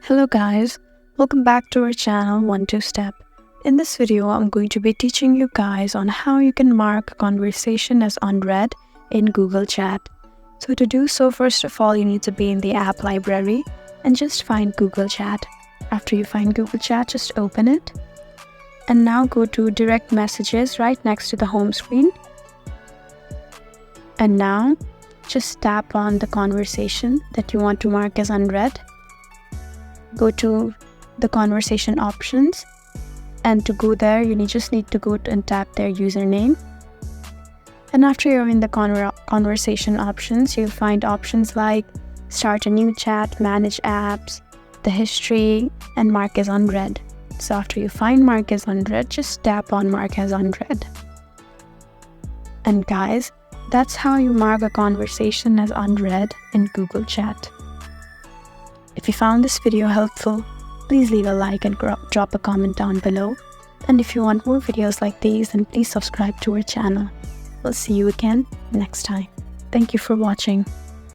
Hello guys, welcome back to our channel 1-2-Step. In this video, I'm going to be teaching you guys on how you can mark a conversation as unread in Google Chat. So to do so, first of all, you need to be in the app library and just find Google Chat. After you find Google Chat, just open it. And now go to direct messages right next to the home screen. And now just tap on the conversation that you want to mark as unread. Go to the conversation options, and to go there you just need to go and tap their username. And after you're in the conversation options, you'll find options like start a new chat, manage apps, the history, and mark as unread. So after you find mark as unread, just tap on mark as unread. And guys, that's how you mark a conversation as unread in Google Chat. If you found this video helpful, please leave a like and drop a comment down below. And if you want more videos like these, then please subscribe to our channel. We'll see you again next time. Thank you for watching.